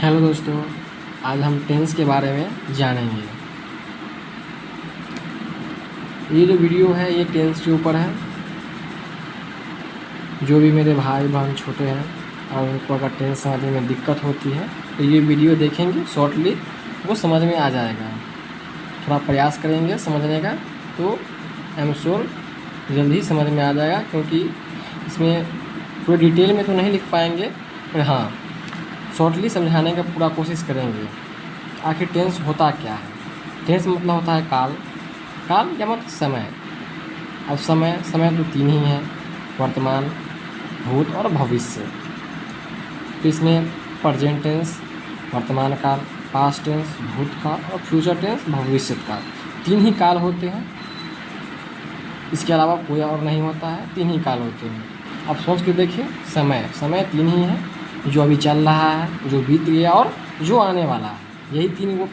Hello दोस्तों, आज हम टेंस के बारे में जानेंगे। ये जो वीडियो है ये टेंस के ऊपर है। जो भी मेरे भाई बहन छोटे हैं और उनको अगर टेंस समझने में दिक्कत होती है तो ये वीडियो देखेंगे, शॉर्टली वो समझ में आ जाएगा। थोड़ा प्रयास करेंगे समझने का तो आई एम श्योर जल्दी ही समझ में आ जाएगा, क्योंकि इसमें पूरे डिटेल में तो नहीं लिख पाएंगे, पर हाँ शॉर्टली समझाने का पूरा कोशिश करेंगे। आखिर टेंस होता क्या है? टेंस मतलब होता है काल। काल या मतलब समय। अब समय तो तीन ही हैं, वर्तमान, भूत और भविष्य। तो इसमें प्रेजेंट टेंस वर्तमान काल, पास्ट टेंस भूत काल और फ्यूचर टेंस भविष्य काल। तीन ही काल होते हैं, इसके अलावा कोई और नहीं होता है। तीन ही काल होते हैं। अब सोच के देखिए, समय तीन ही है, जो अभी चल रहा है, जो बीत गया और जो आने वाला है। यही तीन गो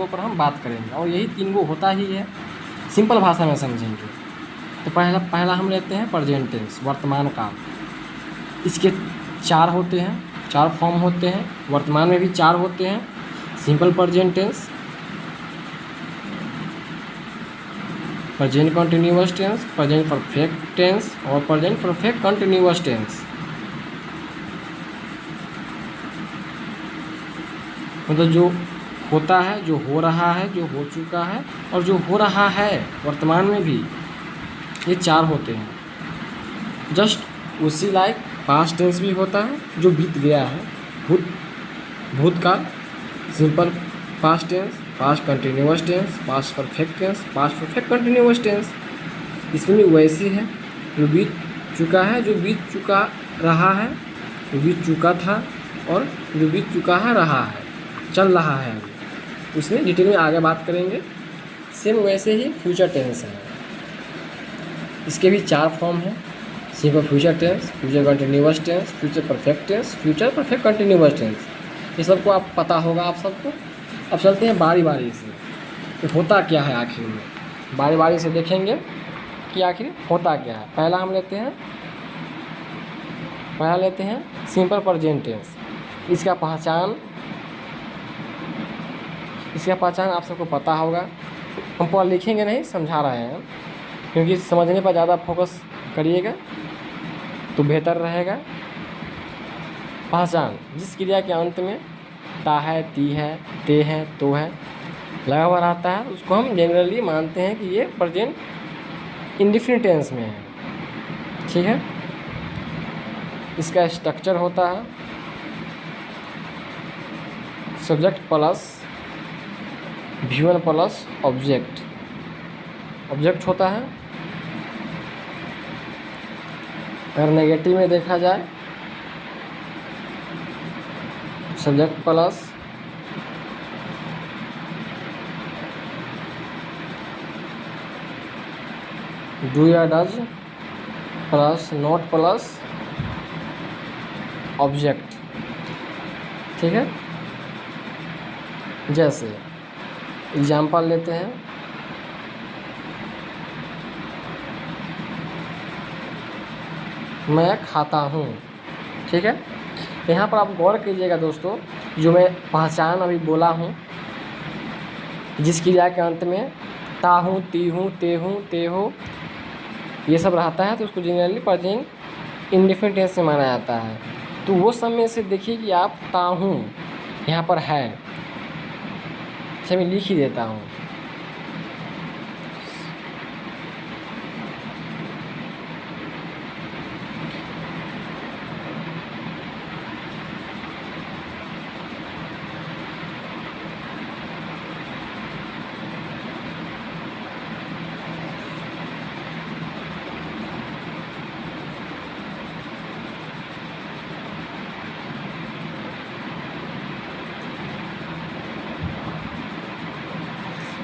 पर हम बात करेंगे और यही तीन गो होता ही है। सिंपल भाषा में समझेंगे तो पहला हम लेते हैं प्रेजेंट टेंस, वर्तमान काल। इसके चार होते हैं, चार फॉर्म होते हैं। वर्तमान में भी चार होते हैं। Simple present tense, present continuous tense, present perfect tense और प्रेजेंट परफेक्ट कंटिन्यूअस टेंस। मतलब जो होता है, जो हो रहा है, जो हो चुका है और जो हो रहा है वर्तमान में भी, ये चार होते हैं। जस्ट उसी लाइक पास्ट टेंस भी होता है जो बीत गया है, भूतकाल, simple past tense, past continuous tense, past perfect tense, past perfect continuous tense. इसमें भी वैसे है, जो बीत चुका है, जो बीत चुका रहा है, जो बीत चुका था और जो बीत चुका है रहा है, चल रहा है अभी। उसमें डिटेल में आगे बात करेंगे। सेम वैसे ही फ्यूचर टेंस है। इसके भी चार फॉर्म हैं, simple future tense, future continuous tense, future perfect tense, future perfect continuous tense. ये सबको आप पता होगा आप सबको। अब चलते हैं बारी बारी से कि होता क्या है आखिर में। बारी बारी से देखेंगे कि आखिर होता क्या है। पहला लेते हैं सिंपल प्रेजेंट टेंस। इसका पहचान आप सबको पता होगा। हम पूरा लिखेंगे नहीं, समझा रहे हैं, क्योंकि समझने पर ज़्यादा फोकस करिएगा तो बेहतर रहेगा। पहचान, जिस क्रिया के अंत में ता है, ती है, ते है, तो है लगा हुआ रहता है, उसको हम जनरली मानते हैं कि ये प्रेजेंट इंडेफिनिट टेंस में है। ठीक है। इसका स्ट्रक्चर होता है subject plus V1 plus object होता है। अगर नेगेटिव में देखा जाए, सब्जेक्ट प्लस डू या does plus not plus object. ठीक है। जैसे एग्जाम्पल लेते हैं, मैं खाता हूँ। ठीक है। यहाँ पर आप गौर कीजिएगा दोस्तों, जो मैं पहचान अभी बोला हूँ, जिस क्रिया के अंत में ता हूँ, ती हूँ, ते हूँ, ते हो, ये सब रहता है, तो उसको जनरली प्रेजेंट इंडेफिनिट टेंस से माना जाता है। तो वो सब में से देखिए कि आप ता हूँ यहाँ पर है, अच्छा मैं लिख ही देता हूँ।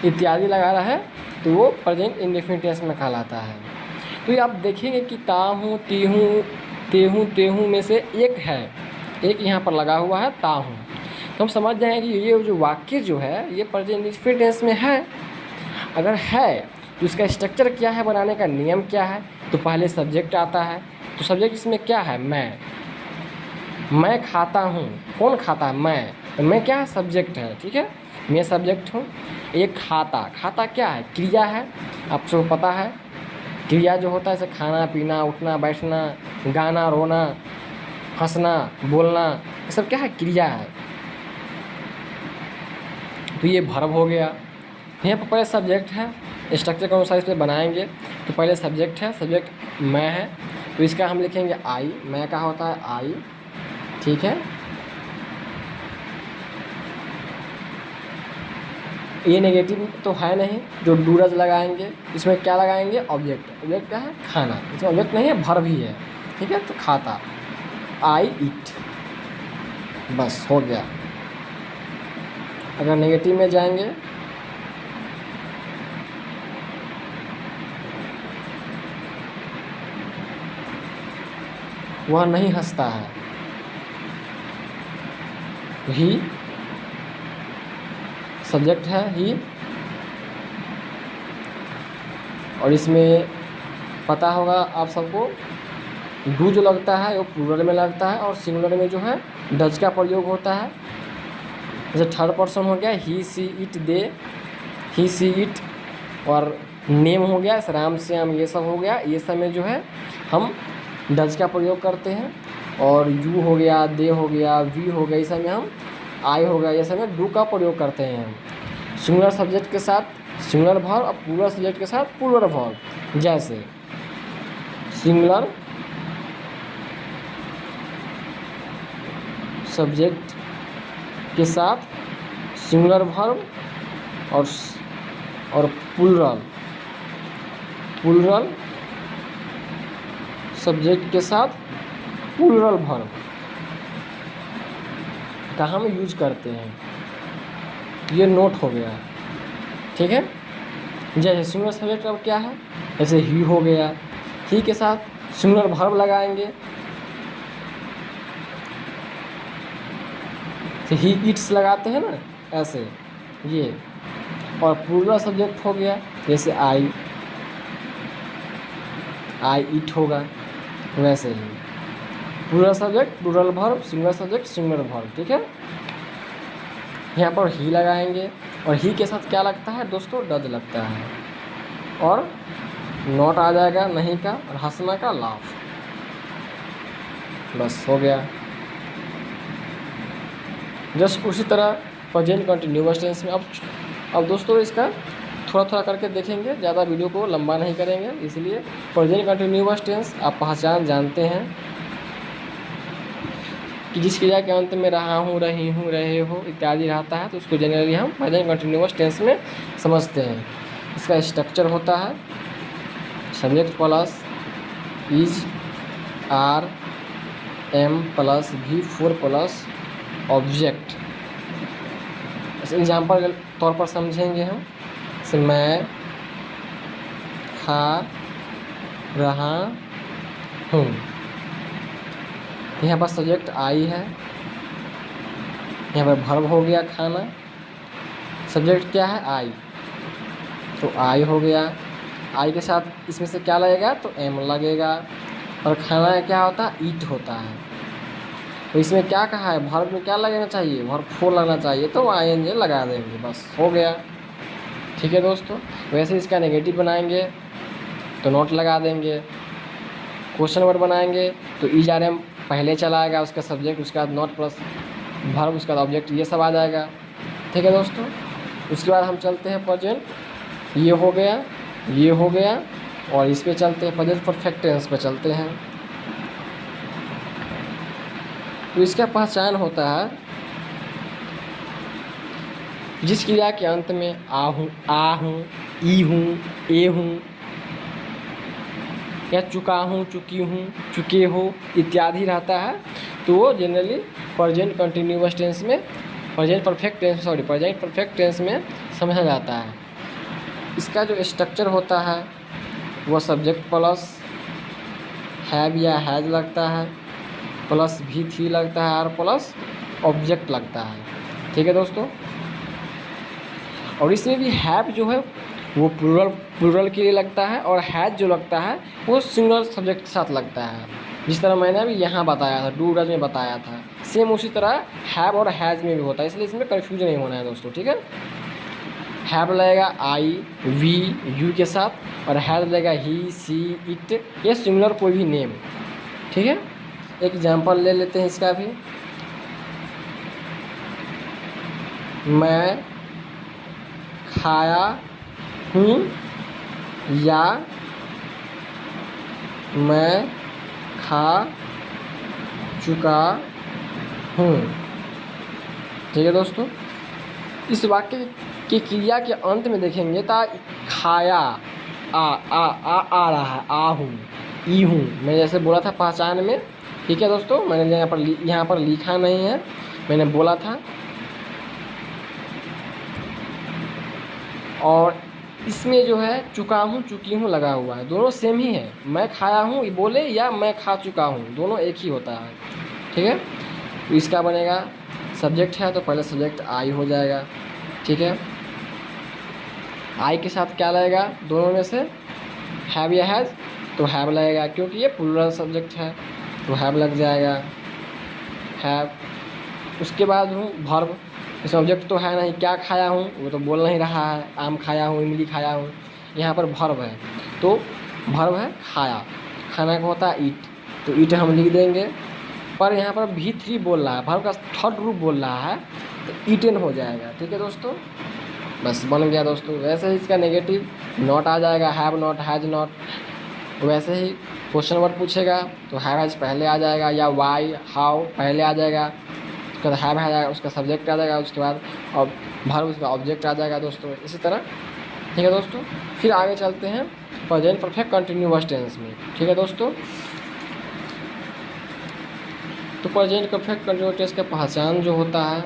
इत्यादि लगा रहा है तो वो प्रेजेंट इंडेफिनिट टेंस में कहलाता है। तो ये आप देखेंगे कि ता हूँ, ती हूँ, ते हूँ में से एक है, एक यहाँ पर लगा हुआ है ता हूँ। तो हम समझ जाएंगे कि ये जो वाक्य जो है ये प्रेजेंट इंडेफिनिट टेंस में है। अगर है तो इसका स्ट्रक्चर क्या है, बनाने का नियम क्या है। तो पहले सब्जेक्ट आता है, तो सब्जेक्ट इसमें क्या है, मैं खाता हूँ, कौन खाता है? मैं। तो मैं क्या है? सब्जेक्ट है, ठीक है, मैं सब्जेक्ट हूँ। एक खाता, खाता क्या है? क्रिया है, आप सबको पता है। क्रिया जो होता है जैसे खाना पीना, उठना बैठना, गाना रोना, हंसना बोलना, ये सब क्या है? क्रिया है। तो ये वर्ब हो गया। यहाँ पर पहले सब्जेक्ट है, स्ट्रक्चर के अनुसार इस पर बनाएंगे। तो पहले सब्जेक्ट है, सब्जेक्ट मैं है, तो इसका हम लिखेंगे आई। मैं का होता है आई, ठीक है। ये नेगेटिव तो है नहीं, जो डूरज लगाएंगे इसमें क्या लगाएंगे? ऑब्जेक्ट। ऑब्जेक्ट क्या है? खाना। इसमें ऑब्जेक्ट नहीं है, वर्ब ही है, ठीक है। तो खाता, आई ईट, बस हो गया। अगर नेगेटिव में जाएंगे, वह नहीं हंसता है, ही सब्जेक्ट है ही, और इसमें पता होगा आप सबको डू जो लगता है वो प्लूरल में लगता है, और सिंगुलर में जो है डज का प्रयोग होता है। जैसे थर्ड पर्सन हो गया he see it they, he see it, और नेम हो गया राम श्याम, ये सब हो गया। ये सब में जो है हम डज का प्रयोग करते हैं। और यू हो गया, दे हो गया, वी हो गया, इस सब में हम आई हो गया, ये सब में डू का प्रयोग करते हैं हम। सिंगुलर सब्जेक्ट के साथ सिंगुलर वर्ब और प्लूरल सब्जेक्ट के साथ प्लूरल वर्ब। जैसे सिंगुलर सब्जेक्ट के साथ सिंगुलर वर्ब और प्लूरल सब्जेक्ट के साथ प्लूरल वर्ब का हम यूज करते हैं। ये नोट हो गया, ठीक है। जैसे सिंगुलर सब्जेक्ट अब क्या है? जैसे ही हो गया, ही के साथ सिंगुलर वर्ब लगाएंगे, तो ही ईट्स लगाते हैं ना, ऐसे ये। और प्लूरल सब्जेक्ट हो गया, जैसे आई ईट होगा, वैसे ही plural subject plural verb, singular subject singular verb, ठीक है। यहाँ पर ही लगाएंगे, और ही के साथ क्या लगता है दोस्तों? डज लगता है, और नॉट आ जाएगा नहीं का, और हंसना का लाफ, बस हो गया। जस्ट उसी तरह प्रेजेंट कंटिन्यूअस टेंस में अब दोस्तों इसका थोड़ा थोड़ा करके देखेंगे, ज़्यादा वीडियो को लंबा नहीं करेंगे। इसलिए प्रेजेंट कंटिन्यूअस टेंस आप पहचान जानते हैं कि जिस क्रिया के अंत में रहा हूँ, रही हूँ, रहे हो इत्यादि रहता है, तो उसको जनरली हम प्रेजेंट कंटिन्यूअस टेंस में समझते हैं। इसका स्ट्रक्चर होता है subject plus is, are, am plus V4 plus object. Example के तौर पर समझेंगे हम, जैसे मैं खा रहा हूँ, यहाँ पर सब्जेक्ट आई है, यहाँ पर वर्ब हो गया खाना, सब्जेक्ट क्या है? आई, तो आई हो गया। आई के साथ इसमें से क्या लगेगा? तो एम लगेगा। और खाना क्या होता है? ईट होता है। तो इसमें क्या कहा है? वर्ब में क्या लगना चाहिए? वर्ब 4 लगना चाहिए, तो ING लगा देंगे, बस हो गया, ठीक है दोस्तों। वैसे इसका नेगेटिव बनाएंगे तो नोट लगा देंगे। क्वेश्चन वर्ड बनाएंगे तो इज आर एम पहले चला आएगा, उसका सब्जेक्ट, उसके बाद नोट प्लस वर्ब, उसका ऑब्जेक्ट, ये सब आ जाएगा, ठीक है दोस्तों। उसके बाद हम चलते हैं प्रेजेंट, ये हो गया, ये हो गया, और इस पे चलते हैं प्रेजेंट परफेक्ट टेंस पे चलते हैं। तो इसका पहचान होता है जिस क्रिया के अंत में आ हूँ, ई हूँ, ए हूँ, या चुका हूँ, चुकी हूँ, चुके हो इत्यादि रहता है, तो वो जनरली प्रेजेंट कंटिन्यूअस टेंस में, प्रेजेंट परफेक्ट टेंस में समझा जाता है। इसका जो स्ट्रक्चर होता है वो सब्जेक्ट प्लस हैव या हैज लगता है, प्लस V3 लगता है, और प्लस ऑब्जेक्ट लगता है, ठीक है दोस्तों। और इसमें भी हैव जो है वो प्लूरल के लिए लगता है, और हैज जो लगता है वो सिंगुलर सब्जेक्ट के साथ लगता है। जिस तरह मैंने अभी यहाँ बताया था, डू डज में बताया था, सेम उसी तरह हैव और हैज़ में भी होता है, इसलिए इसमें कन्फ्यूज नहीं होना है दोस्तों, ठीक है। हैव लगेगा आई वी यू के साथ, और हैज़ लगेगा ही सी इट, ये सिंगुलर कोई भी नेम, ठीक है। एक एग्जांपल ले लेते हैं इसका भी। मैं खाया हूँ या मैं खा चुका हूँ, ठीक है दोस्तों। इस वाक्य की क्रिया के अंत में देखेंगे तो खाया आ रहा है, आ हूँ, ई हूँ, मैं जैसे बोला था पहचान में, ठीक है दोस्तों। मैंने यहाँ पर लिखा नहीं है, मैंने बोला था। और इसमें जो है चुका हूँ चुकी हूँ लगा हुआ है, दोनों सेम ही है। मैं खाया हूँ बोले या मैं खा चुका हूँ, दोनों एक ही होता है, ठीक है। तो इसका बनेगा सब्जेक्ट है तो पहले सब्जेक्ट आई हो जाएगा, ठीक है। आई के साथ क्या लगेगा दोनों में से, हैव या हैज़, तो हैव लगेगा क्योंकि ये प्लूरल सब्जेक्ट है, तो हैव लग जाएगा, हैव। उसके बाद हूँ वर्ब, इसमें ऑब्जेक्ट तो है नहीं, क्या खाया हूँ वो तो बोल नहीं रहा है, आम खाया हूँ, इमली खाया हूँ, यहाँ पर वर्ब है, तो वर्ब है खाया, खाना का होता है ईट, तो ईट हम लिख देंगे। पर यहाँ पर V3 बोल रहा है, वर्ब का थर्ड रूप बोल रहा है, तो ईटेन हो जाएगा, ठीक है दोस्तों। बस बन गया दोस्तों। वैसे ही इसका नेगेटिव नॉट आ जाएगा, हैव नॉट, हैज़ नॉट। वैसे ही क्वेश्चन वर्ड पूछेगा तो हैव हैज़ पहले आ जाएगा, या वाई हाउ पहले आ जाएगा, उसके बाद हैव आ जाएगा, उसका सब्जेक्ट आ जाएगा, उसके बाद और वर्ब उसका ऑब्जेक्ट आ जाएगा दोस्तों, इसी तरह, ठीक है दोस्तों। फिर आगे चलते हैं प्रेजेंट परफेक्ट कंटिन्यूअस टेंस में, ठीक है दोस्तों। तो प्रेजेंट परफेक्ट कंटिन्यूअस टेंस का पहचान जो होता है,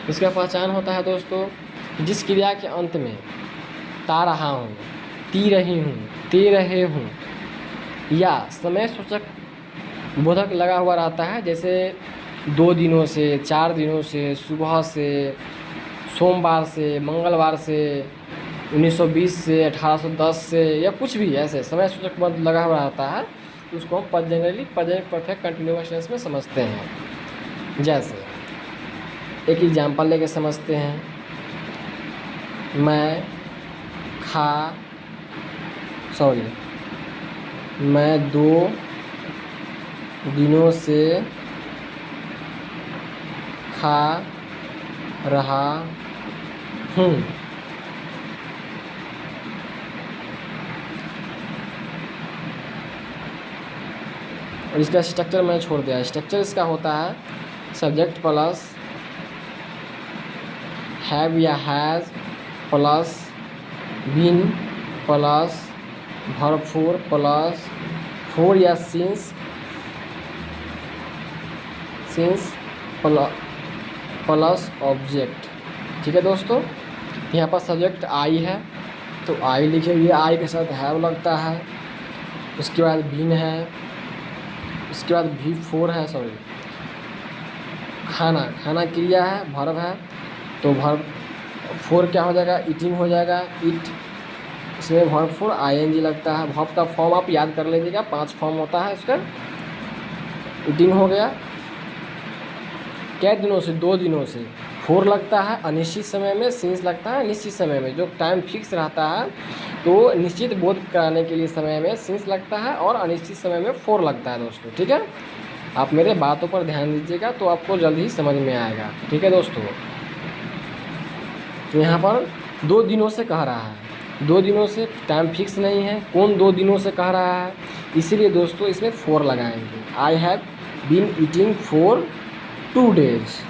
इसका पहचान होता है दोस्तों जिस क्रिया के अंत में ता रहा हूँ, ती रही हूँ, ते रहे हूँ या समय सूचक बोधक लगा हुआ रहता है, जैसे 2 दिनों से, 4 दिनों से, सुबह से, सोमवार से, मंगलवार से, 1920 से, 1810 से, या कुछ भी ऐसे समय सूचक पद लगा हुआ रहता है, तो उसको हम generally present perfect continuous tense में समझते हैं। जैसे एक एग्जांपल लेके समझते हैं, मैं 2 दिनों से खा रहा हूँ। और इसका स्ट्रक्चर मैंने छोड़ दिया। स्ट्रक्चर इसका होता है सब्जेक्ट प्लस हैव या has plus been plus verb plus four या सिंस प्लस ऑब्जेक्ट, ठीक है दोस्तों। यहाँ पर सब्जेक्ट आई है तो आई लिखेंगे, आई के साथ हैव लगता है, उसके बाद बीन है, उसके बाद V4 है, खाना क्रिया है, वर्ब है, तो वर्ब 4 क्या हो जाएगा, ईटिंग हो जाएगा, ईट। इसमें वर्ब 4 ING लगता है। वर्ब का फॉर्म आप याद कर लीजिएगा, 5 फॉर्म होता है उसका। ईटिंग हो गया, कै दिनों से, 2 दिनों से, 4 लगता है अनिश्चित समय में, सिंस लगता है निश्चित समय में, जो टाइम फिक्स रहता है तो निश्चित बोध कराने के लिए समय में सिंस लगता है, और अनिश्चित समय में 4 लगता है दोस्तों, ठीक है। आप मेरे बातों पर ध्यान दीजिएगा तो आपको जल्द ही समझ में आएगा, ठीक है दोस्तों। तो यहाँ पर 2 दिनों से कह रहा है, 2 दिनों से टाइम फिक्स नहीं है, कौन 2 दिनों से कह रहा है, इसीलिए दोस्तों इसमें 4 लगाएंगे। I have been eating for 2 days।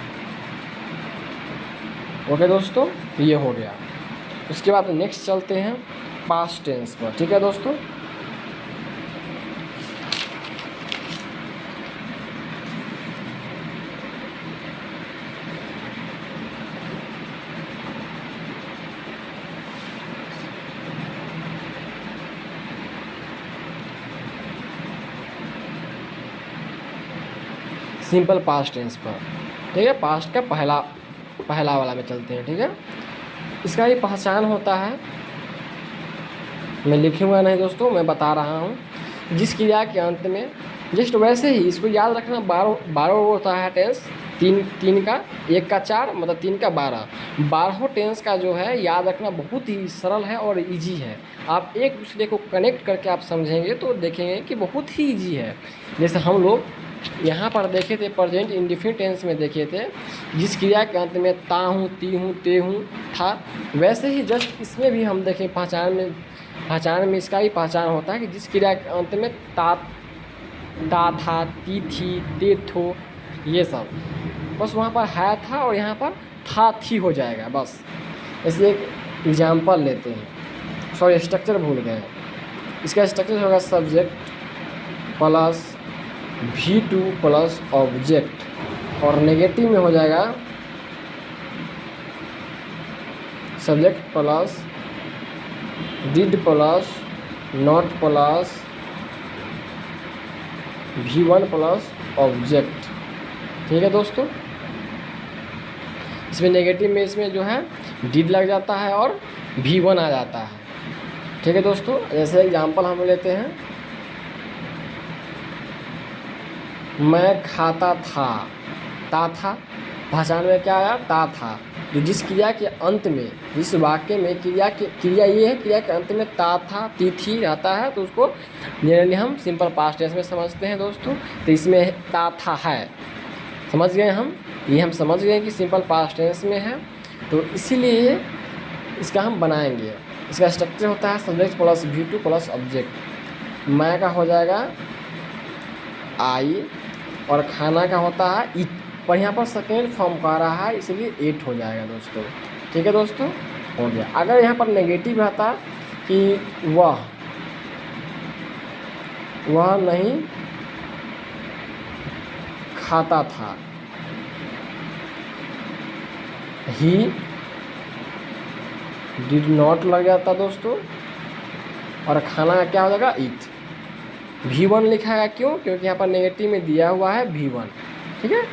Okay दोस्तों, ये हो गया। उसके बाद नेक्स्ट चलते हैं पास्ट टेंस पर, ठीक है दोस्तों। सिंपल पास्ट टेंस पर, ठीक है। पास्ट का पहला वाला में चलते हैं, ठीक है। इसका ये पहचान होता है, मैं लिखूंगा नहीं दोस्तों, मैं बता रहा हूँ। जिस क्रिया के अंत में, जस्ट वैसे ही इसको याद रखना, 12 होता है टेंस, तीन का 1 का 4 मतलब 3 का 12 टेंस का जो है याद रखना बहुत ही सरल है और इजी है। आप एक दूसरे को कनेक्ट करके आप समझेंगे तो देखेंगे कि बहुत ही इजी है। जैसे हम लोग यहाँ पर देखे थे प्रेजेंट इंडेफिनिट टेंस में देखे थे, जिस क्रिया के अंत में ता हूँ, ती हूँ, ते हूँ था, वैसे ही जस्ट इसमें भी हम देखें पहचान में इसका भी पहचान होता है कि जिस क्रिया के अंत में ता था, ती थी, ते थो, ये सब बस वहाँ पर है था और यहाँ पर था थी हो जाएगा बस। इसलिए एक एग्जाम्पल लेते हैं, सॉरी स्ट्रक्चर भूल गए। इसका स्ट्रक्चर होगा subject plus V2 plus object, और नेगेटिव में हो जाएगा subject plus did plus not plus V1 plus object. ठीक है दोस्तों, इसमें नेगेटिव में इसमें जो है डिड लग जाता है और V1 आ जाता है। ठीक है दोस्तों, जैसे एग्जांपल हम लेते हैं, मैं खाता था, ता था, पहचान में क्या आया, ता था। जो जिस क्रिया के अंत में, जिस वाक्य में क्रिया ये है, क्रिया के अंत में ता था, ती थी रहता है, तो उसको जनरली हम सिंपल पास्ट टेंस में समझते हैं दोस्तों। तो इसमें ता था है, समझ गए हम, ये हम समझ गए कि सिंपल पास्ट टेंस में है, तो इसीलिए इसका हम बनाएंगे। इसका स्ट्रक्चर होता है subject plus V2 plus object. मैं का हो जाएगा आई और खाना का होता है ईट, पर यहाँ पर सेकेंड फॉर्म का रहा है इसलिए 8 हो जाएगा दोस्तों। ठीक है दोस्तों, हो गया। अगर यहाँ पर नेगेटिव रहता कि वह नहीं खाता था, ही डिड नॉट लग जाता दोस्तों, और खाना का क्या हो जाएगा, ईट। V1 लिखा है, क्यों, क्योंकि यहाँ पर नेगेटिव में दिया हुआ है V1। ठीक है,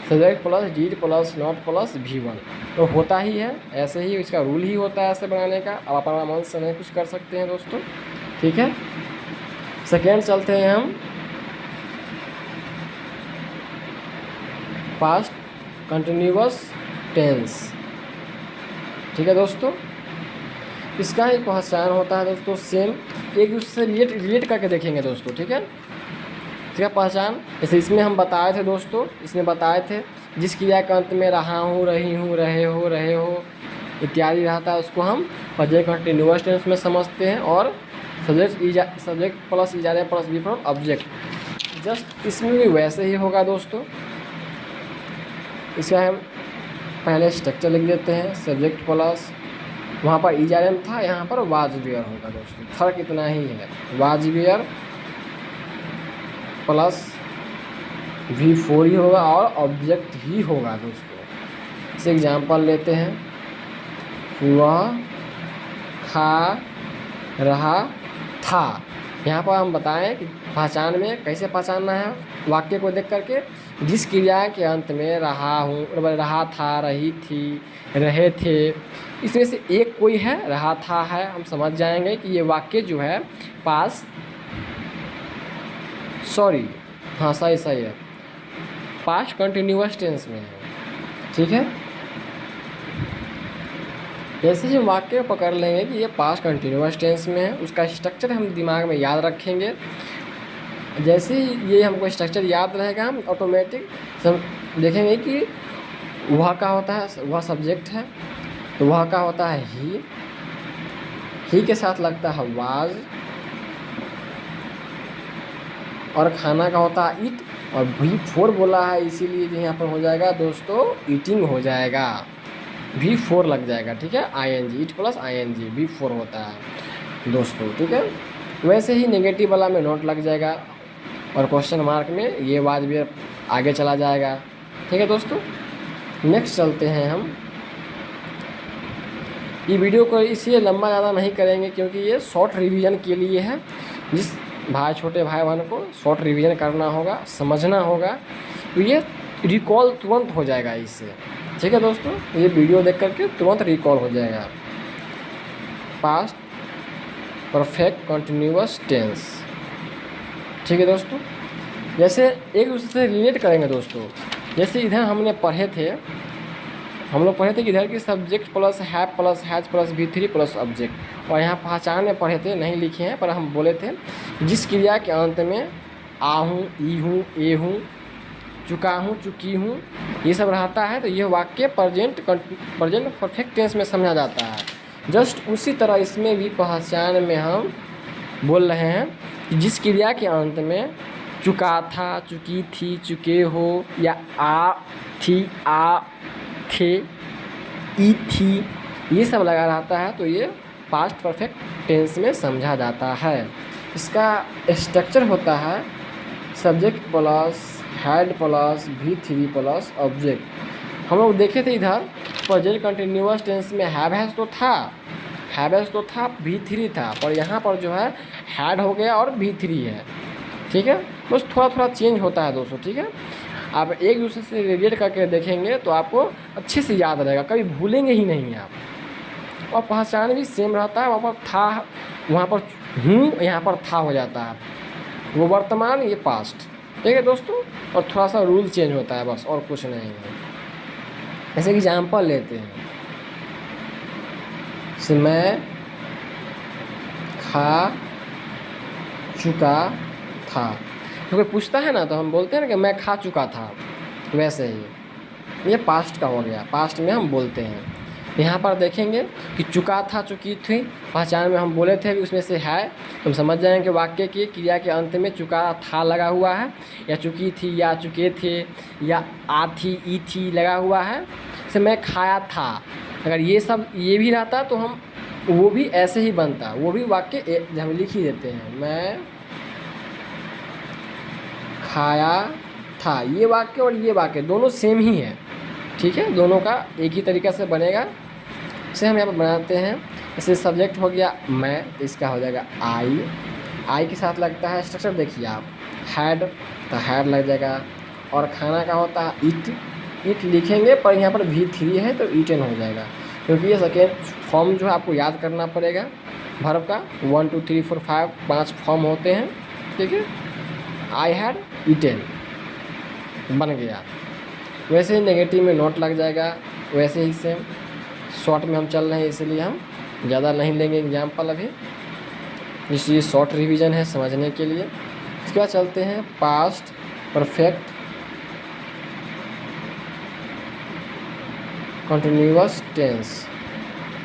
subject plus did plus not plus V1 तो होता ही है, ऐसे ही इसका रूल ही होता है ऐसे बनाने का। अब अपना मन से नहीं कुछ कर सकते हैं दोस्तों। ठीक है, सेकेंड चलते हैं हम पास्ट कंटिन्यूअस टेंस। ठीक है दोस्तों, इसका एक पहचान होता है दोस्तों सेम, एक दूसरे से रिलेट करके देखेंगे दोस्तों। ठीक है, इसका पहचान जैसे इसमें हम बताए थे दोस्तों, इसमें बताए थे जिस क्रिया के अंत में रहा हूँ, रही हूँ, रहे हो इत्यादि रहता है, उसको हम प्रेजेंट कंटिन्यूअस टेंस में समझते हैं। और subject plus is are plus be from object, just इसमें भी वैसे ही होगा दोस्तों। इसका हम पहले स्ट्रक्चर लिख देते हैं, सब्जेक्ट प्लस, वहाँ पर इजारम था, यहाँ पर वाज वेयर होगा दोस्तों, फर्क इतना ही है, वाज वेयर प्लस V4 ही होगा और ऑब्जेक्ट ही होगा दोस्तों। इसे एग्जांपल लेते हैं, वह खा रहा था। यहाँ पर हम बताएं कि पहचान में कैसे पहचानना है, वाक्य को देख करके जिस क्रिया के अंत में रहा हूँ, रहा था, रही थी, रहे थे, इसमें से एक कोई है, रहा था है, हम समझ जाएंगे कि ये वाक्य जो है सही है, पास्ट कंटिन्यूअस टेंस में है। ठीक है, जैसे ही वाक्य पकड़ लेंगे कि ये पास्ट कंटिन्यूअस टेंस में है, उसका स्ट्रक्चर हम दिमाग में याद रखेंगे। जैसे ही ये हमको स्ट्रक्चर याद रहेगा, हम ऑटोमेटिक देखेंगे कि वह का होता है, वह सब्जेक्ट है, तो वह का होता है ही के साथ लगता है वाज, और खाना का होता है ईट, और V4 बोला है इसीलिए यहाँ पर हो जाएगा दोस्तों ईटिंग हो जाएगा, V4 लग जाएगा। ठीक है, ING, ईट प्लस ING V4 होता है दोस्तों। ठीक है, वैसे ही नेगेटिव वाला में नोट लग जाएगा और क्वेश्चन मार्क में ये वाज भी आगे चला जाएगा। ठीक है दोस्तों, नेक्स्ट चलते हैं हम। ये वीडियो को इसलिए लंबा ज़्यादा नहीं करेंगे क्योंकि ये शॉर्ट रिवीजन के लिए है, जिस छोटे भाई बहन को शॉर्ट रिवीजन करना होगा, समझना होगा, तो ये रिकॉल तुरंत हो जाएगा इससे। ठीक है दोस्तों, ये वीडियो देख करके तुरंत रिकॉल हो जाएगा। पास्ट परफेक्ट कंटिन्यूअस टेंस, ठीक है दोस्तों, जैसे एक दूसरे से रिलेट करेंगे दोस्तों। जैसे इधर हमने पढ़े थे, हम लोग पढ़े थे कि इधर की subject plus have plus has plus V3 plus object, और यहाँ पहचान में पढ़े थे, नहीं लिखे हैं पर हम बोले थे जिस क्रिया के अंत में आ हूँ, ई हूँ, ए हूँ, चुका हूँ, चुकी हूँ, ये सब रहता है तो ये वाक्य प्रेजेंट परफेक्ट टेंस में समझा जाता है। जस्ट उसी तरह इसमें भी पहचान में हम बोल रहे हैं कि जिस क्रिया के अंत में चुका था, चुकी थी, चुके हो, या आ थी, आ थे, ई थी, ये सब लगा रहता है तो ये पास्ट परफेक्ट टेंस में समझा जाता है। इसका स्ट्रक्चर होता है subject plus had plus V3 plus object. हम लोग देखे थे इधर प्रेजेंट कंटिन्यूअस टेंस में हैव हैज तो था, V3 था, पर यहाँ पर जो है हैड हो गया और V3 है। ठीक है, बस थोड़ा थोड़ा चेंज होता है दोस्तों। ठीक है, आप एक दूसरे से रिलेट करके देखेंगे तो आपको अच्छे से याद रहेगा, कभी भूलेंगे ही नहीं आप, और पहचान भी सेम रहता है। वहाँ पर था, वहाँ पर हूँ, यहाँ पर था हो जाता है, वो वर्तमान, ये पास्ट। ठीक है दोस्तों, और थोड़ा सा रूल चेंज होता है बस, और कुछ नहीं है। जैसे एग्जाम्पल लेते हैं, से मैं खा चुका था, तो कोई पूछता है ना तो हम बोलते हैं ना कि मैं खा चुका था, वैसे ही ये पास्ट का हो गया, पास्ट में हम बोलते हैं। यहाँ पर देखेंगे कि चुका था, चुकी थी, पहचान में हम बोले थे भी उसमें से है, तो हम समझ जाएंगे कि वाक्य की क्रिया के अंत में चुका था लगा हुआ है, या चुकी थी, या चुके थे, या आ थी, ई थी लगा हुआ है। जैसे मैं खाया था, अगर ये सब ये भी रहता तो हम वो भी ऐसे ही बनता, वो भी वाक्य हम लिख ही देते हैं, मैं खाया था, ये वाक्य और ये वाक्य दोनों सेम ही है। ठीक है, दोनों का एक ही तरीक़े से बनेगा। इसे हम यहाँ पर बनाते हैं, जैसे सब्जेक्ट हो गया मैं, तो इसका हो जाएगा आई के साथ लगता है स्ट्रक्चर, देखिए आप हैड तो हैड लग जाएगा, और खाना का होता है इट लिखेंगे, पर यहाँ पर V3 है तो ईटन हो जाएगा, क्योंकि ये सेकेंड फॉर्म जो है आपको याद करना पड़ेगा वर्ब का। 1 2 3 4 5 5 फॉर्म होते हैं। ठीक है, आई हैड ईटन बन गया। वैसे ही नेगेटिव में नोट लग जाएगा, वैसे ही सेम। शॉर्ट में हम चल रहे हैं इसलिए हम ज़्यादा नहीं लेंगे एग्जाम्पल अभी, इसलिए शॉर्ट रिवीजन है समझने के लिए। इसके बाद चलते हैं पास्ट परफेक्ट कंटिन्यूअस टेंस।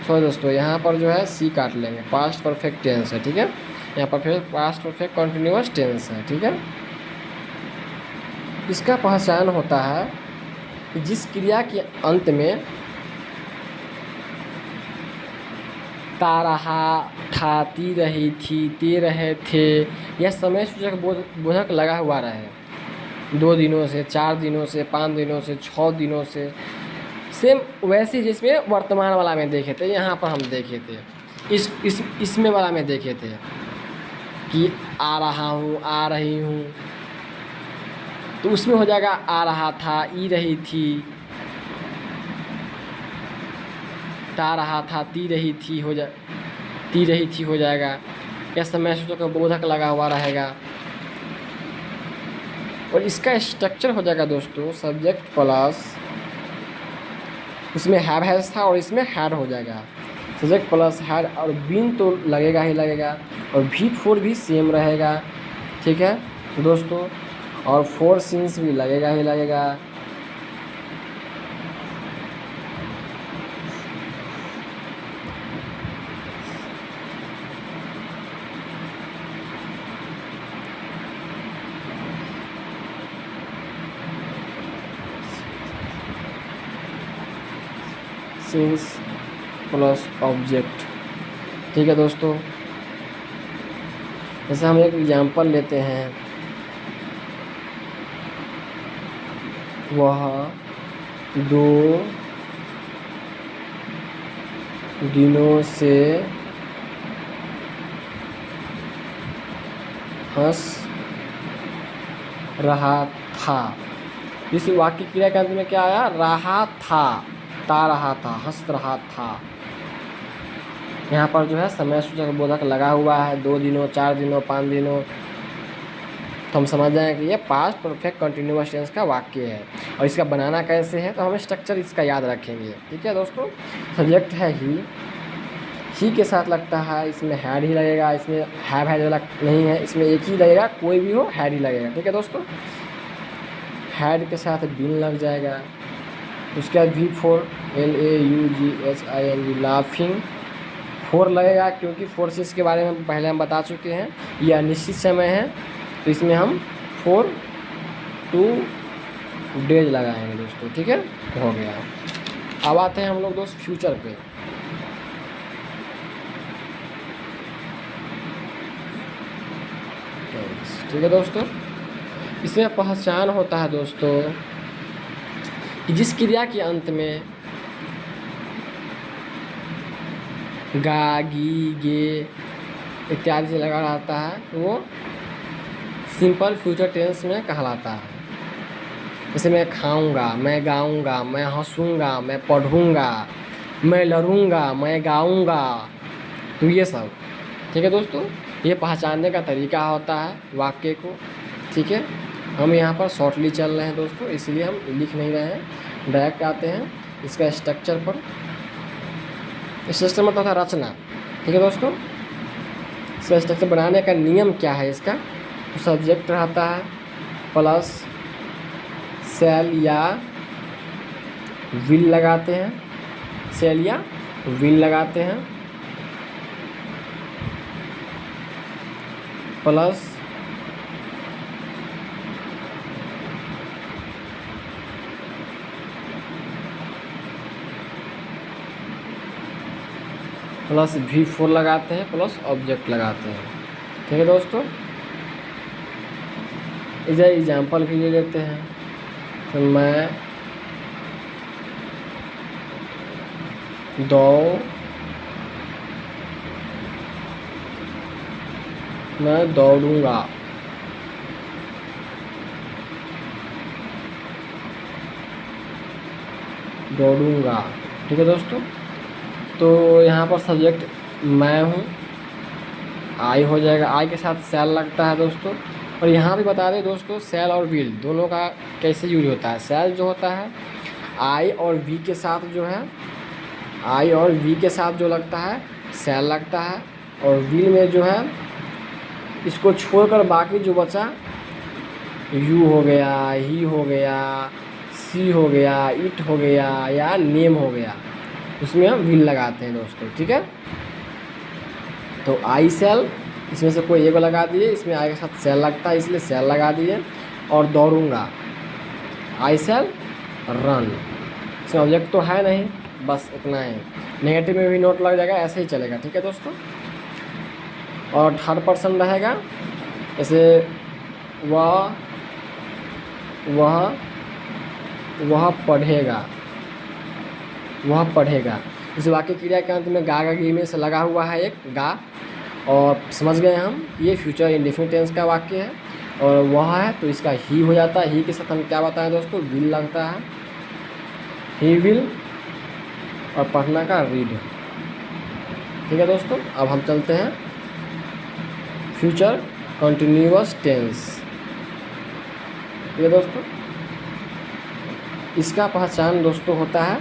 सो दोस्तों यहाँ पर जो है सी काट लेंगे, पास्ट परफेक्ट टेंस है। ठीक है, यहाँ पर फिर पास्ट परफेक्ट कंटिन्यूअस टेंस है। ठीक है, इसका पहचान होता है कि जिस क्रिया के अंत में ता रहा था, ती रही थी, ते रहे थे, यह समय सूचक बोधक लगा हुआ रहे 2 दिनों से, 4 दिनों से, 5 दिनों से, 6 दिनों से, सेम वैसे जिसमें वर्तमान वाला में देखे थे, यहाँ पर हम देखे थे इसमें वाला में देखे थे कि आ रहा हूँ, आ रही हूँ, तो उसमें हो जाएगा आ रहा था, ई रही थी, ता रहा था, ती रही थी हो जाएगा। यह समय सूचक बोधक लगा हुआ रहेगा, और इसका स्ट्रक्चर हो जाएगा दोस्तों सब्जेक्ट प्लस, उसमें हैव हैज था और इसमें हैड हो जाएगा, सब्जेक्ट प्लस हैड, और बीन तो लगेगा ही लगेगा, और V4 भी सेम रहेगा। ठीक है दोस्तों, और 4 सीन्स भी लगेगा ही लगेगा। Scenes plus object. ठीक है दोस्तों, जैसे हम एक एग्जाम्पल लेते हैं, वह 2 दिनों से हंस रहा था। इस वाक्य क्रिया के अंत में क्या आया? रहा था, ता रहा था, हंस रहा था। यहाँ पर जो है समय सूचक बोधक लगा हुआ है 2 दिनों, 4 दिनों, 5 दिनों, तो हम समझ जाएंगे कि ये पास्ट परफेक्ट कंटिन्यूअस टेंस का वाक्य है। और इसका बनाना कैसे है, तो हमें स्ट्रक्चर इसका याद रखेंगे। ठीक है दोस्तों, सब्जेक्ट है ही के साथ लगता है, इसमें हैड ही लगेगा, इसमें हैव वाला नहीं है, इसमें एक ही लगेगा, कोई भी हो हैड ही लगेगा। ठीक है दोस्तों, हैड के साथ बीन लग जाएगा। उसके बाद V4 LAUGHING लाफिंग 4 लगेगा, क्योंकि फोर्सेस के बारे में पहले हम बता चुके हैं, ये अनिश्चित समय है, तो इसमें हम 4 2 डेज लगाएंगे दोस्तों। ठीक है, हो गया। अब आते हैं हम लोग दोस्त फ्यूचर पे। ठीक है दोस्तों, इसमें पहचान होता है दोस्तों कि जिस क्रिया के अंत में गा, गी, गे इत्यादि से लगा रहता है वो सिंपल फ्यूचर टेंस में कहलाता है। जैसे मैं खाऊंगा, मैं गाऊंगा, मैं हंसूंगा, मैं पढ़ूंगा, मैं लड़ूंगा, मैं गाऊंगा, तो ये सब। ठीक है दोस्तों, ये पहचानने का तरीका होता है वाक्य को। ठीक है, हम यहाँ पर शॉर्टली चल रहे हैं दोस्तों, इसलिए हम लिख नहीं रहे हैं, डायरेक्ट आते हैं इसका स्ट्रक्चर पर। स्ट्रक्चर मतलब था रचना। ठीक है दोस्तों, इसका स्ट्रक्चर बनाने का नियम क्या है इसका, तो सब्जेक्ट रहता है प्लस सेल या विल लगाते हैं, सेल या विल लगाते हैं, प्लस V4 लगाते हैं, प्लस ऑब्जेक्ट लगाते हैं। ठीक है दोस्तों, इसे एग्जाम्पल भी ले लेते हैं। तो मैं दौड़ूंगा। ठीक है दोस्तों, तो यहाँ पर सब्जेक्ट मैं हूँ, आई हो जाएगा, आई के साथ सेल लगता है दोस्तों। और यहाँ भी बता दें दोस्तों, सेल और विल दोनों का कैसे यूज होता है। सेल जो होता है आई और वी के साथ जो है, आई और वी के साथ जो लगता है सेल लगता है, और विल में जो है इसको छोड़कर बाकी जो बचा यू हो गया, ही हो गया, सी हो गया, इट हो गया या नेम हो गया, उसमें हम विल लगाते हैं दोस्तों। ठीक है, तो आई सेल इसमें से कोई एक लगा दिए, इसमें आई के साथ सेल लगता है इसलिए सेल लगा दिए। और दौड़ूंगा, आई सेल रन, इसमें ऑब्जेक्ट तो है नहीं, बस इतना ही। नेगेटिव में भी नोट लग जाएगा, ऐसे ही चलेगा। ठीक है दोस्तों, और थर्ड पर्सन रहेगा, जैसे वह पढ़ेगा। इस वाक्य क्रिया के अंत में गा गी में से लगा हुआ है एक गा, और समझ गए हम ये फ्यूचर इंडेफिनिट टेंस का वाक्य है। और वह है तो इसका ही हो जाता है, ही के साथ हम क्या बताएं दोस्तों, विल लगता है, ही विल, और पढ़ना का रीड। ठीक है दोस्तों, अब हम चलते हैं फ्यूचर कंटिन्यूअस टेंस। ठीक है दोस्तों, इसका पहचान दोस्तों होता है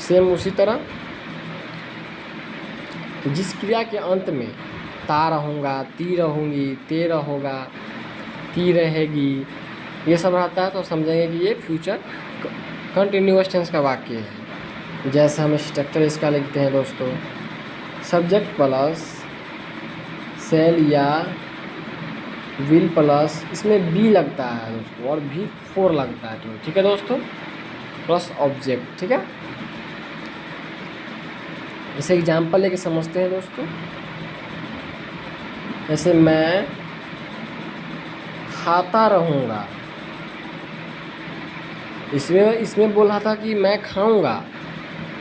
सेम उसी तरह, जिस क्रिया के अंत में ता रहूँगा, ती रहूँगी, ते रहोगा, ती रहेगी, ये सब रहता है, तो समझेंगे कि ये फ्यूचर कंटिन्यूअस टेंस का वाक्य है। जैसे हम स्ट्रक्चर इसका लिखते हैं दोस्तों, सब्जेक्ट प्लस सेल या विल प्लस इसमें बी लगता है दोस्तों, और V4 लगता है। तो ठीक है दोस्तों, प्लस ऑब्जेक्ट। ठीक है, जैसे एग्जाम्पल लेके समझते हैं दोस्तों, जैसे मैं खाता रहूँगा, इसमें बोल रहा था कि मैं खाऊंगा,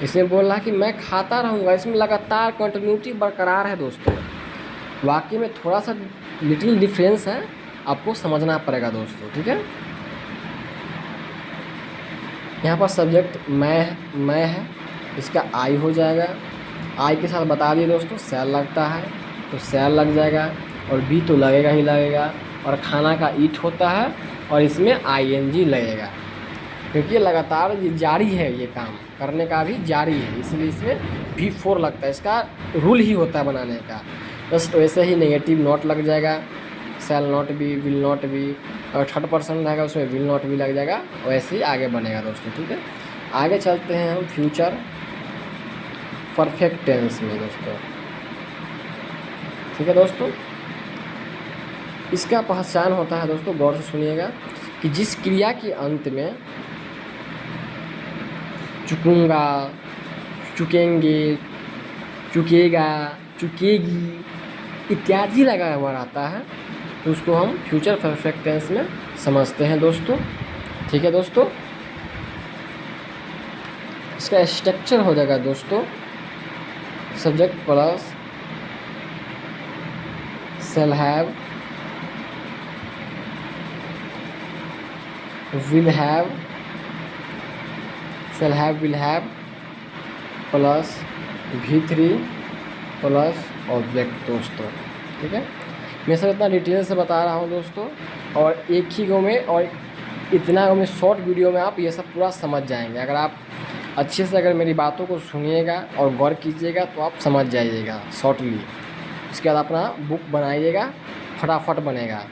इसमें बोल रहा कि मैं खाता रहूँगा। इसमें लगातार कंटिन्यूटी बरकरार है दोस्तों। वाक्य में थोड़ा सा लिटिल डिफरेंस है, आपको समझना पड़ेगा दोस्तों। ठीक है, यहाँ पर सब्जेक्ट मैं है, इसका आई हो जाएगा, आई के साथ बता दिए दोस्तों सेल लगता है, तो सेल लग जाएगा। और बी तो लगेगा ही लगेगा, और खाना का ईट होता है और इसमें आईएनजी लगेगा, क्योंकि ये लगातार ये जारी है, ये काम करने का भी जारी है, इसलिए इसमें V4 लगता है। इसका रूल ही होता है बनाने का। बस तो वैसे ही नेगेटिव नॉट लग जाएगा, shall not be, will not be, और थर्ड पर्सन रहेगा उसमें विल नॉट भी लग जाएगा, वैसे ही आगे बनेगा दोस्तों। ठीक है, आगे चलते हैं हम फ्यूचर परफेक्ट टेंस में दोस्तों। ठीक है दोस्तों, इसका पहचान होता है दोस्तों, गौर से सुनिएगा, कि जिस क्रिया के अंत में चुकूंगा, चुकेंगे, चुकेगा, चुकेगी इत्यादि लगा हुआ रहता है, तो उसको हम फ्यूचर परफेक्ट टेंस में समझते हैं दोस्तों। ठीक है दोस्तों, इसका स्ट्रक्चर हो जाएगा दोस्तों subject plus shall have, will have, shall have, will have plus V3 plus object दोस्तों। ठीक है, मैं सर इतना डिटेल से बता रहा हूँ दोस्तों, और एक ही गो में और इतना गो में शॉर्ट वीडियो में आप ये सब पूरा समझ जाएंगे। अगर आप अच्छे से अगर मेरी बातों को सुनिएगा और गौर कीजिएगा तो आप समझ जाइएगा शॉर्टली। उसके बाद अपना बुक बनाइएगा, फटाफट बनेगा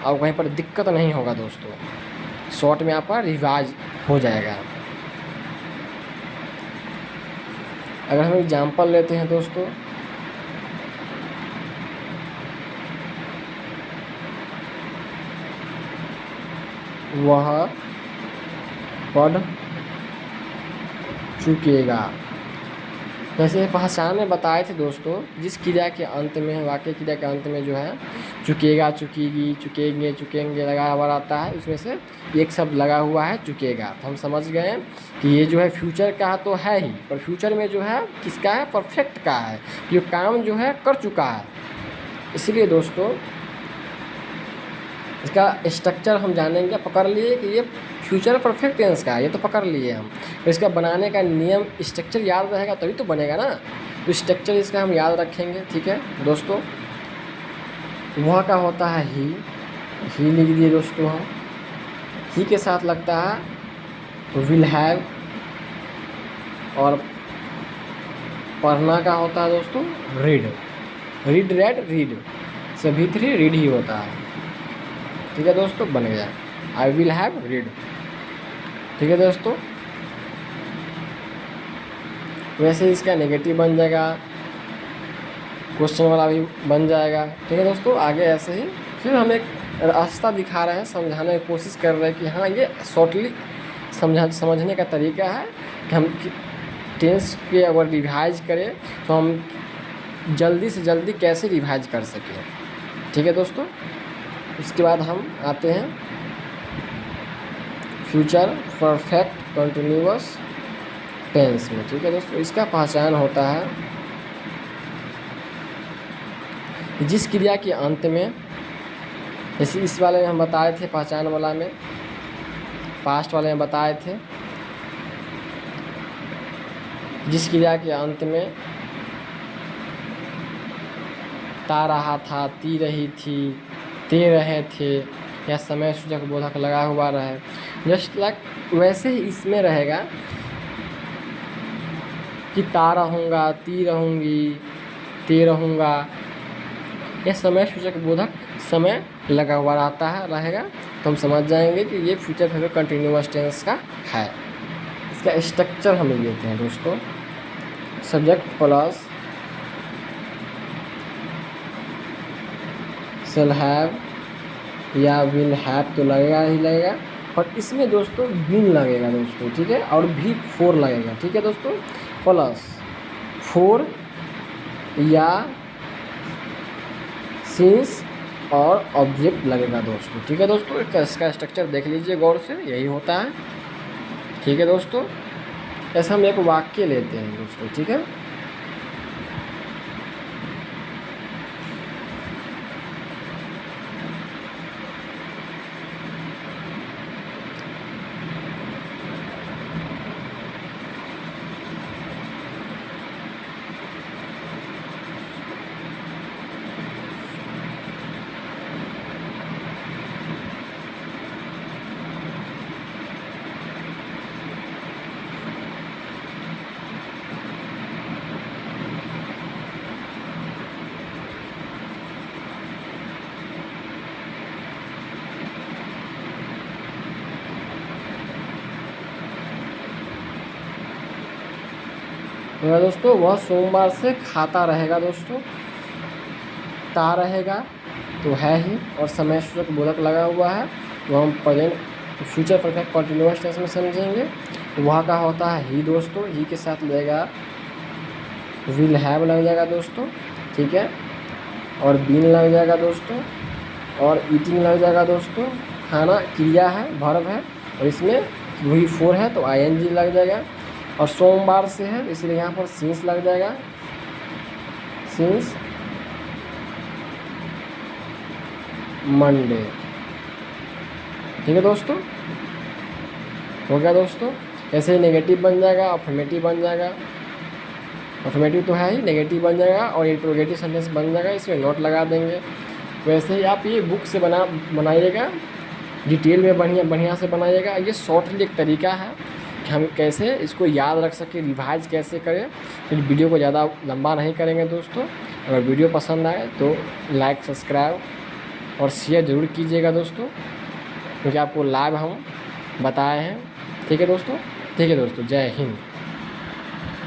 और कहीं पर दिक्कत नहीं होगा दोस्तों, शॉर्ट में आपका रिवाइज हो जाएगा। अगर हम एग्जाम्पल लेते हैं दोस्तों, वह पढ़ चुकेगा, वैसे पहचान में बताए थे दोस्तों, जिस क्रिया के अंत में, वाक्य क्रिया के अंत में जो है चुकेगा, चुकेगी, चुकेंगे, चुकेंगे लगा हुआ रहता है, उसमें से एक शब्द लगा हुआ है चुकेगा, तो हम समझ गए कि ये जो है फ्यूचर का तो है ही, पर फ्यूचर में जो है किसका है, परफेक्ट का है, ये काम जो है कर चुका है। इसलिए दोस्तों इसका स्ट्रक्चर हम जानेंगे, पकड़ लिए कि ये फ्यूचर परफेक्ट टेंस का है, ये तो पकड़ लिए हम। तो इसका बनाने का नियम स्ट्रक्चर याद रहेगा तभी तो बनेगा ना, तो स्ट्रक्चर इसका हम याद रखेंगे। ठीक है दोस्तों, वह का होता है ही लिख दिए दोस्तों हम, ही के साथ लगता है विल हैव, और पढ़ना का होता है दोस्तों रीड, रीड रेड रीड, सभी 3 रीड ही होता है। ठीक है दोस्तों, बन गया आई विल हैव रीड। ठीक है दोस्तों, वैसे ही इसका नेगेटिव बन जाएगा, क्वेश्चन वाला भी बन जाएगा। ठीक है दोस्तों, आगे ऐसे ही फिर हम एक रास्ता दिखा रहे हैं, समझाने की कोशिश कर रहे हैं कि हाँ ये शॉर्टली समझने का तरीका है कि हम टेंस के अगर रिवाइज करें तो हम जल्दी से जल्दी कैसे रिवाइज कर सकें। ठीक है दोस्तों, उसके बाद हम आते हैं फ्यूचर परफेक्ट कंटिन्यूअस टेंस में। ठीक है दोस्तों, इसका पहचान होता है जिस क्रिया के अंत में, जैसे इस वाले में हम बताए थे, पहचान वाला में, पास्ट वाले में बताए थे, जिस क्रिया के अंत में ता रहा था, ती रही थी, ते रहे थे, या समय सूचक बोधक लगा हुआ रहे, जस्ट लाइक वैसे ही इसमें रहेगा कि ता रहूँगा, ती रहूँगी, ते रहूँगा, यह समय सूचक बोधक समय लगा हुआ रहेगा, तो हम समझ जाएंगे कि ये फ्यूचर परफेक्ट कंटिन्यूअस टेंस का है। इसका स्ट्रक्चर हम लेते हैं दोस्तों, सब्जेक्ट प्लस शैल हैव या विल हैव तो लगेगा ही लगेगा, और इसमें दोस्तों विल लगेगा दोस्तों। ठीक है, और V4 लगेगा। ठीक है दोस्तों, प्लस 4 या सिंस और ऑब्जेक्ट लगेगा दोस्तों। ठीक है दोस्तों, इसका स्ट्रक्चर देख लीजिए गौर से, यही होता है। ठीक है दोस्तों, ऐसा हम एक वाक्य लेते हैं दोस्तों। ठीक है, मेरा दोस्तों वह सोमवार से खाता रहेगा दोस्तों, ता रहेगा तो है ही, और समय सूचक बोधक लगा हुआ है तो हम present future perfect continuous tense में समझेंगे। वह का होता है ही दोस्तों, ही के साथ लगेगा विल हैव लग जाएगा दोस्तों, ठीक है, और बीन लग जाएगा दोस्तों, और ईटिंग लग जाएगा दोस्तों। खाना क्रिया है, वर्ब है, और इसमें वही 4 है तो ing लग जाएगा, और सोमवार से है इसलिए यहाँ पर सिंस लग जाएगा, सिंस मंडे। ठीक है दोस्तों, हो गया दोस्तों। ऐसे ही नेगेटिव बन जाएगा, अफर्मेटिव बन जाएगा, अफर्मेटिव तो है ही, नेगेटिव बन जाएगा, और इंट्रोगेटिव सेंटेंस बन जाएगा, इसमें नोट लगा देंगे। वैसे ही आप ये बुक से बनाइएगा, डिटेल में बढ़िया से बनाइएगा। ये शॉर्टली एक तरीका है कि हम कैसे इसको याद रख सकें, रिवाइज कैसे करें। फिर वीडियो को ज़्यादा लंबा नहीं करेंगे दोस्तों। अगर वीडियो पसंद आए तो लाइक, सब्सक्राइब और शेयर ज़रूर कीजिएगा दोस्तों, क्योंकि आपको लाइव हम बताए हैं। ठीक है दोस्तों, ठीक है दोस्तों, जय हिंद।